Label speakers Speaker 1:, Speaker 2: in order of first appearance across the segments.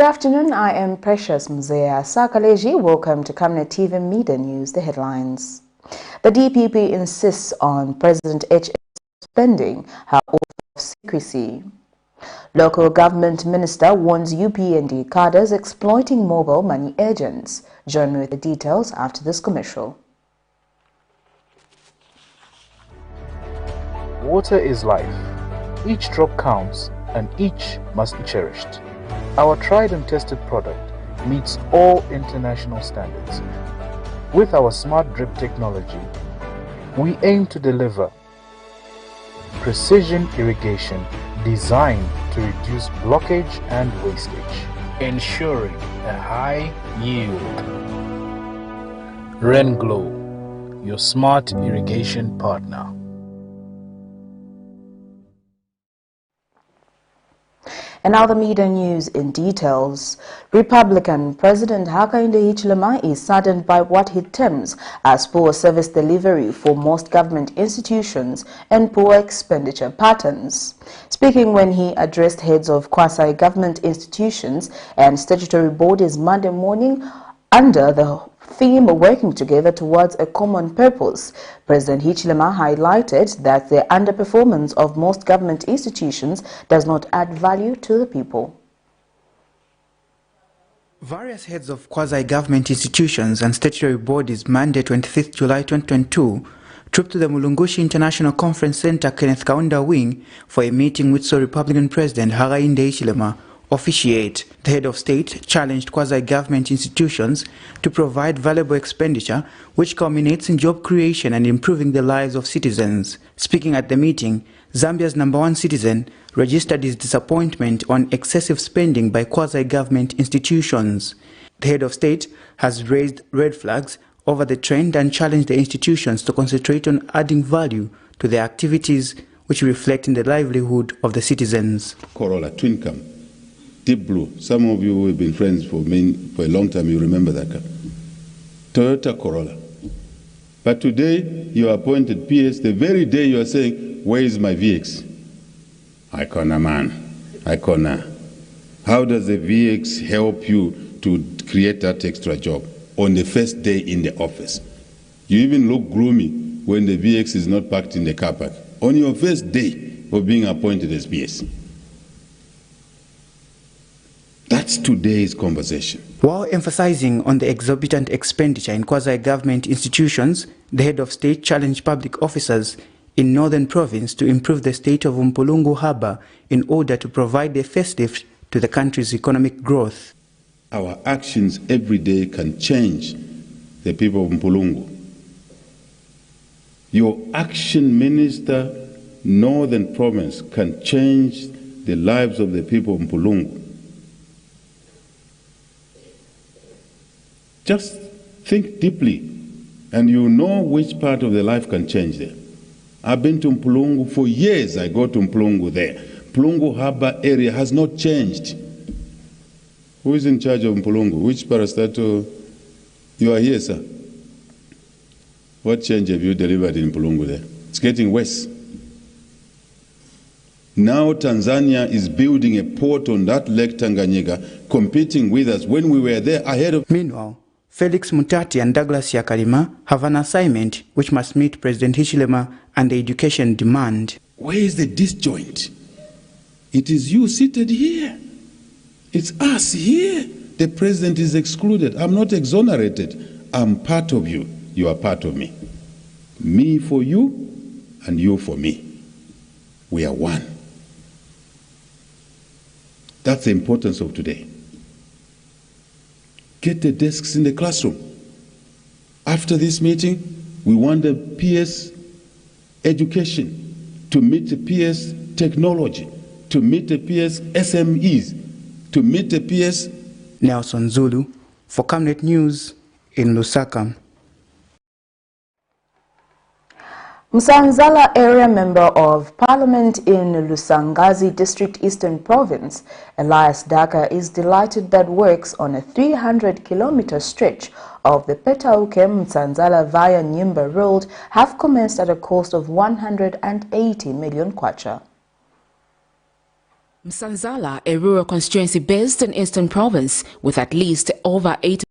Speaker 1: afternoon, I am Precious Mzea Sakaleji. Welcome to Camnet TV Mid News, the headlines. The DPP insists on President H suspending her oath of secrecy. Local government minister warns UPND cadres exploiting mobile money agents. Join me with the details after this commercial.
Speaker 2: Water is life. Each drop counts and each must be cherished. Our tried and tested product meets all international standards. With our smart drip technology, we aim to deliver precision irrigation designed to reduce blockage and wastage, ensuring a high yield. Renglow, your smart irrigation partner.
Speaker 1: And now the media news in details. Republican President Hakainde Hichilema is saddened by what he terms as poor service delivery for most government institutions and poor expenditure patterns. Speaking when he addressed heads of quasi-government institutions and statutory bodies Monday morning under the theme working together towards a common purpose, President Hichilema highlighted that the underperformance of most government institutions does not add value to the people.
Speaker 3: Various heads of quasi-government institutions and statutory bodies Monday 25th July 2022 trooped to the Mulungushi International Conference Center Kenneth Kaunda Wing for a meeting which saw Republican President Hakainde Hichilema officiate. The head of state challenged quasi-government institutions to provide valuable expenditure which culminates in job creation and improving the lives of citizens. Speaking at the meeting, Zambia's #1 citizen registered his disappointment on excessive spending by quasi-government institutions. The head of state has raised red flags over the trend and challenged the institutions to concentrate on adding value to their activities which reflect in the livelihood of the citizens.
Speaker 4: Corolla, twin cam. Deep blue. Some of you who have been friends for a long time, you remember that car. Toyota Corolla. But today, you are appointed PS, the very day you are saying, where is my VX? Icona, man. Icona. How does the VX help you to create that extra job on the first day in the office? You even look gloomy when the VX is not parked in the car park. On your first day of being appointed as PS. That's today's conversation.
Speaker 3: While emphasizing on the exorbitant expenditure in quasi-government institutions, the head of state challenged public officers in Northern Province to improve the state of Mpulungu Harbour in order to provide a facelift to the country's economic growth.
Speaker 4: Our actions every day can change the people of Mpulungu. Your action, Minister, Northern Province, can change the lives of the people of Mpulungu. Just think deeply, and you know which part of the life can change there. I've been to Mpulungu for years. I go to Mpulungu there. Mpulungu Harbour area has not changed. Who is in charge of Mpulungu? Which parastatal? You are here, sir. What change have you delivered in Mpulungu there? It's getting worse. Now Tanzania is building a port on that Lake Tanganyika, competing with us when we were there ahead of...
Speaker 3: Meanwhile, Felix Mutati and Douglas Yakalima have an assignment which must meet President Hichilema and the education demand.
Speaker 4: Where is the disjoint? It is you seated here. It's us here. The president is excluded. I'm not exonerated. I'm part of you. You are part of me. Me for you and you for me. We are one. That's the importance of today. Get the desks in the classroom. After this meeting, we want the PS education to meet the PS technology, to meet the PS SMEs, to meet the PS...
Speaker 3: Nelson Zulu for Camnet News in Lusaka.
Speaker 1: Msanzala area member of parliament in Lusangazi district Eastern Province, Elias Daka, is delighted that works on a 300-kilometer stretch of the Petauke-Msanzala via Nyimba Road have commenced at a cost of 180 million kwacha.
Speaker 5: Msanzala, a rural constituency based in Eastern Province with at least over 8%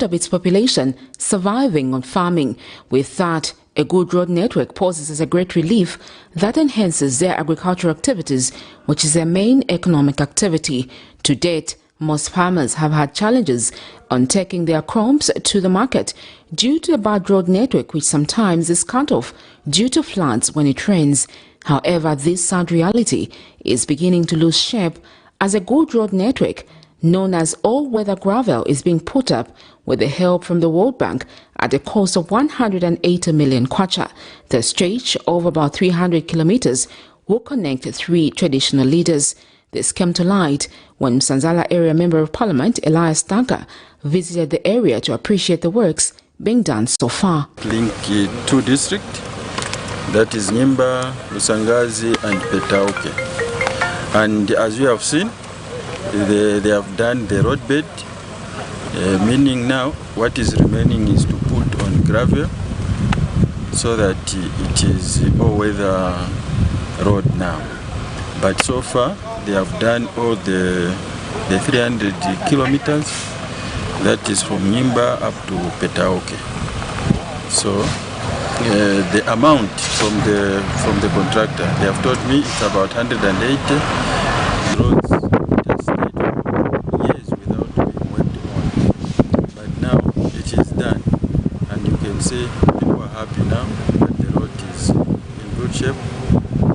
Speaker 5: of its population surviving on farming, with that a good road network poses as a great relief that enhances their agricultural activities, which is their main economic activity. To date, most farmers have had challenges on taking their crops to the market due to a bad road network, which sometimes is cut off due to floods when it rains. However, this sad reality is beginning to lose shape as a good road network known as all-weather gravel is being put up with the help from the World Bank at a cost of 180 million kwacha. The stretch of about 300 kilometers will connect 3 traditional leaders. This came to light when Msanzala area Member of Parliament Elias Tanka visited the area to appreciate the works being done so far.
Speaker 6: Link 2 districts, that is Nyimba, Lusangazi and Petauke. And as you have seen, they have done the roadbed, meaning now what is remaining is to put on gravel so that it is all-weather road now. But so far they have done all the 300 kilometers, that is from Nyimba up to Petauke. So the amount from the contractor, they have told me it's about 180 roads. People are happy now that the road is in good shape,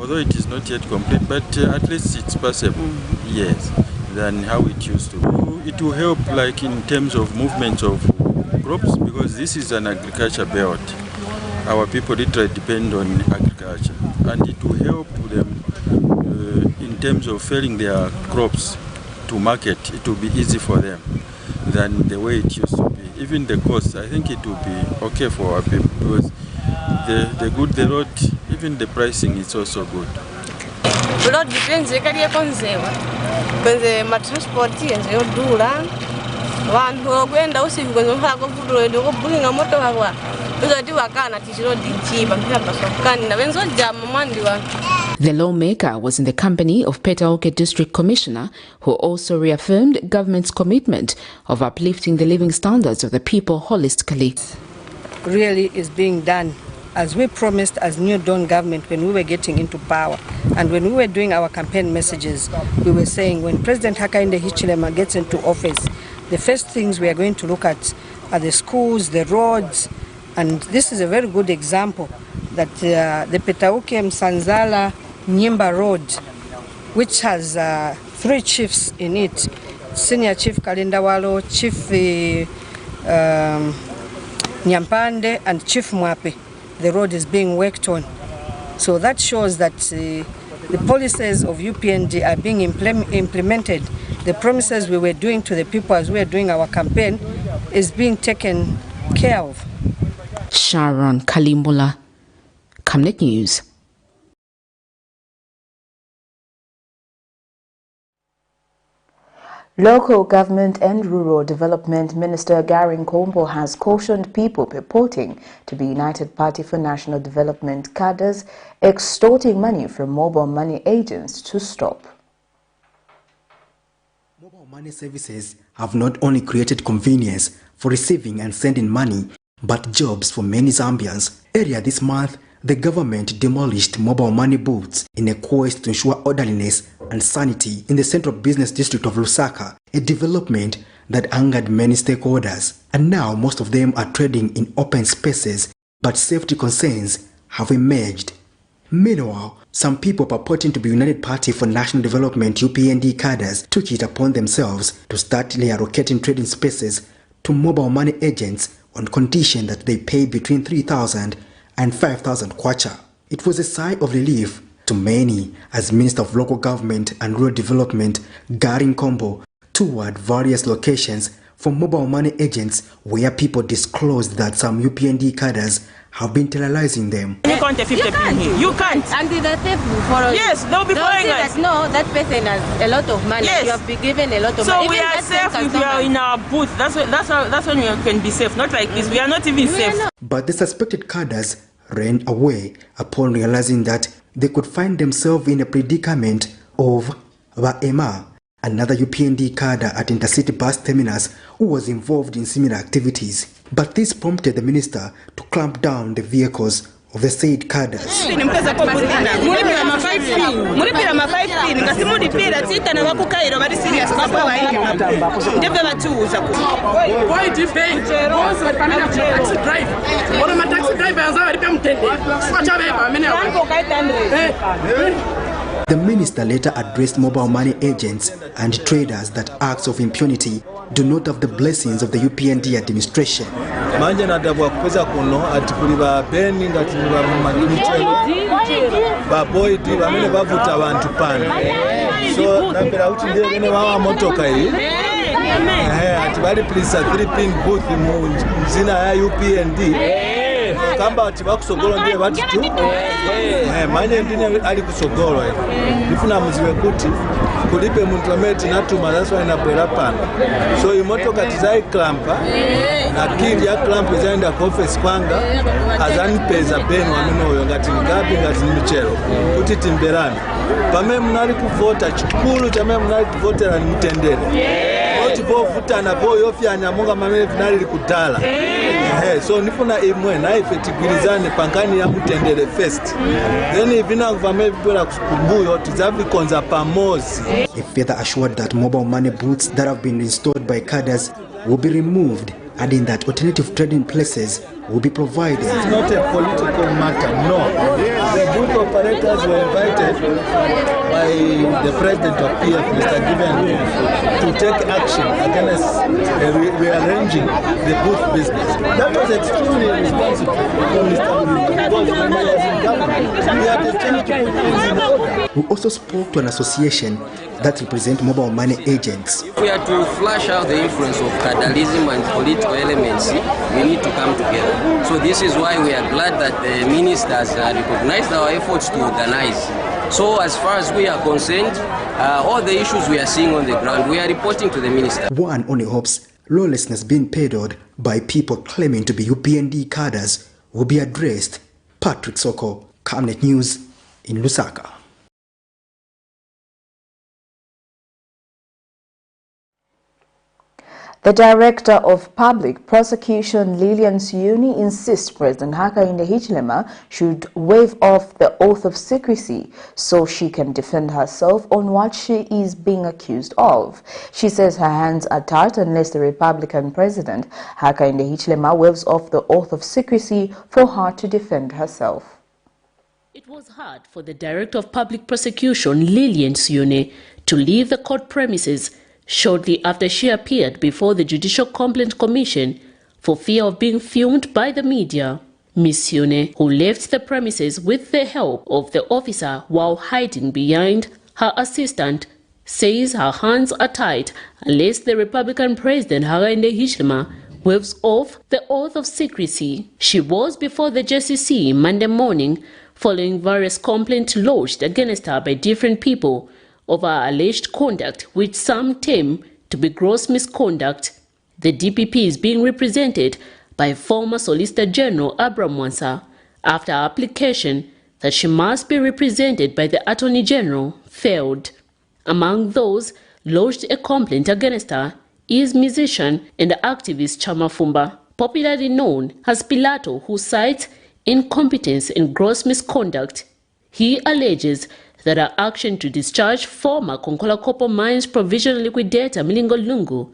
Speaker 6: although it is not yet complete, but at least it's passable, yes, than how it used to be. It will help like in terms of movement of crops, because this is an agriculture belt. Our people literally depend on agriculture, and it will help them in terms of selling their crops to market. It will be easy for them than the way it used to be. Even the cost, I think it will be okay for our people, because the road, even the pricing is also good.
Speaker 7: The road depends because my transport is dura. One who went out if we're going to go to bring a motor.
Speaker 5: The lawmaker was in the company of Petauke District Commissioner, who also reaffirmed government's commitment of uplifting the living standards of the people holistically.
Speaker 8: Really is being done as we promised as New Dawn government when we were getting into power, and when we were doing our campaign messages, we were saying when President Hakainde Hichilema gets into office, the first things we are going to look at are the schools, the roads, and this is a very good example that the Petauke Msanzala Nyimba Road, which has 3 chiefs in it, Senior Chief Kalindawalo, Chief Nyampande and Chief Mwape. The road is being worked on. So that shows that the policies of UPND are being implemented. The promises we were doing to the people as we were doing our campaign is being taken care of.
Speaker 5: Sharon Kalimbula, Camnet News.
Speaker 1: Local Government and Rural Development Minister Gary Nkombo has cautioned people purporting to be United Party for National Development CADRES extorting money from mobile money agents to stop.
Speaker 9: Mobile money services have not only created convenience for receiving and sending money, but jobs for many Zambians. Earlier this month, the government demolished mobile money booths in a quest to ensure orderliness and sanity in the central business district of Lusaka, a development that angered many stakeholders. And now most of them are trading in open spaces, but safety concerns have emerged. Meanwhile, some people purporting to be United Party for National Development UPND cadres took it upon themselves to start reallocating trading spaces to mobile money agents on condition that they pay between 3,000 and 5,000 kwacha. It was a sigh of relief to many as Minister of Local Government and Rural Development Gary Nkombo toured various locations for mobile money agents where people disclosed that some UPND cadres have been terrorizing them.
Speaker 10: You can't take 50 pin here. You can't.
Speaker 7: And the thief will follow you.
Speaker 10: Yes, they'll be following us.
Speaker 7: No, that person has a lot of money.
Speaker 10: Yes.
Speaker 7: You have been given a lot of
Speaker 10: so
Speaker 7: money.
Speaker 10: So we are safe if we are in our booth. That's when we can be safe. Not like this. We are not even safe.
Speaker 9: But the suspected cadres ran away upon realizing that they could find themselves in a predicament of Emma, another UPND cadre at Intercity Bus Terminus who was involved in similar activities. But this prompted the minister to clamp down the vehicles of the said cadres. The minister later addressed mobile money agents and traders that acts of impunity do not have the blessings of the UPND administration.
Speaker 11: Manje nadabwa kuweza kuno ati kuli ba beni ngati ba mamichelo ba boyd bamene bavuta abantu pana so nambera uti ndiye bene wawa motoka hii ati bali please 3 pin booth mu zina ya UPND kamba ati bakusogolo ndiye bati tu manje ndine ali kusogolo ndifuna muziwe kuti kulipe muntu ameti natuma that's why nabwera pana so imotoka tizai clampa na kindi ya clamp zaenda ku office kwanga azanipeza beno amene oyo ngati ngapi ngati michelo kuti timberana pamene munali kuvota chikulu chamene munali kuvotera ni mtendere oti povutana po yofyanya monga mamene finali likudala so nifuna imwe na ife tigwirizane pankani ya mtendere first then ivina kuvame vibwera kumbuyo tizavikonza pamozi.
Speaker 9: He further assured that mobile money booths that have been installed by cadres will be removed, adding that alternative trading places will be provided.
Speaker 11: It's not a political matter, no. The booth operators were invited by the president of PF, Mr. Given, to take action against rearranging the booth business. That was extremely responsible from Mr. because when he was in government, we had to change things in order.
Speaker 9: We also spoke to an association that represent mobile money agents.
Speaker 12: If we are to flush out the influence of cadreism and political elements, we need to come together. So this is why we are glad that the ministers recognized our efforts to organize. So as far as we are concerned, all the issues we are seeing on the ground, we are reporting to the minister.
Speaker 9: One only hopes lawlessness being peddled by people claiming to be UPND cadres will be addressed. Patrick Soko, Camnet News in Lusaka.
Speaker 1: The Director of Public Prosecution, Lillian Suyuni, insists President Hakainde Hichilema should waive off the oath of secrecy so she can defend herself on what she is being accused of. She says her hands are tied unless the Republican President Hakainde Hichilema waives off the oath of secrecy for her to defend herself.
Speaker 13: It was hard for the Director of Public Prosecution, Lillian Suyuni, to leave the court premises shortly after she appeared before the Judicial Complaint Commission for fear of being filmed by the media. Ms. Suyuni, who left the premises with the help of the officer while hiding behind her assistant, says her hands are tied unless the Republican President Hakainde Hichilema waives off the oath of secrecy. She was before the JCC Monday morning following various complaints lodged against her by different people of her alleged conduct, which some term to be gross misconduct. The DPP is being represented by former Solicitor General Abraham Mwansa after her application that she must be represented by the Attorney General failed. Among those lodged a complaint against her is musician and activist Chama Fumba, popularly known as Pilato, who cites incompetence and gross misconduct. He alleges that her action to discharge former Konkola Copper Mines provisional liquidator Milingo Lungu.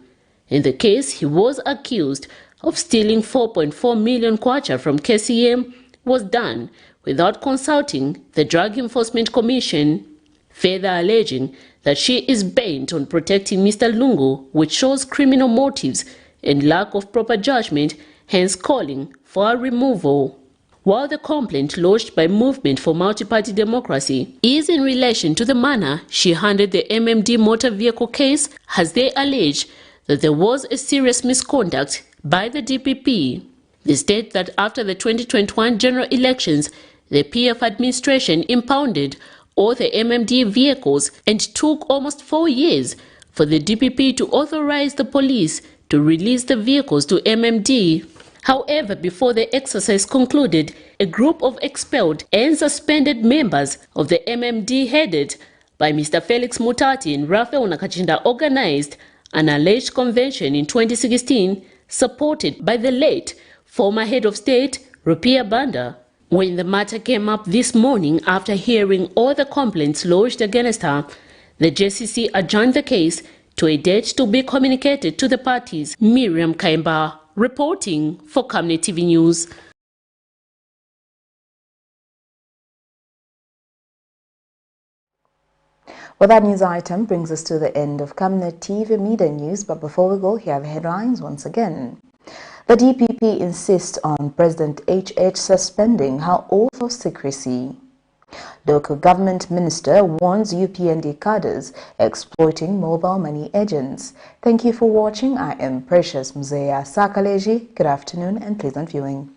Speaker 13: In the case, he was accused of stealing 4.4 million kwacha from KCM was done without consulting the Drug Enforcement Commission, further alleging that she is bent on protecting Mr. Lungu, which shows criminal motives and lack of proper judgment, hence calling for her removal. While the complaint lodged by Movement for Multi-Party Democracy is in relation to the manner she handled the MMD motor vehicle case, as they allege that there was a serious misconduct by the DPP. They state that after the 2021 general elections, the PF administration impounded all the MMD vehicles and took almost 4 years for the DPP to authorize the police to release the vehicles to MMD. However, before the exercise concluded, a group of expelled and suspended members of the MMD headed by Mr. Felix Mutati and Raphael Nakachinda organized an alleged convention in 2016 supported by the late former head of state, Rupiah Banda. When the matter came up this morning after hearing all the complaints lodged against her, the JCC adjourned the case to a date to be communicated to the parties. Miriam Kaimba reporting for Camnet TV News.
Speaker 1: Well, that news item brings us to the end of Camnet TV Mid News, but before we go, here are the headlines once again. The DPP insists on President HH suspending her oath of secrecy. Local government minister warns UPND cadres exploiting mobile money agents. Thank you for watching. I am Precious Mzea Sakaleji. Good afternoon and pleasant viewing.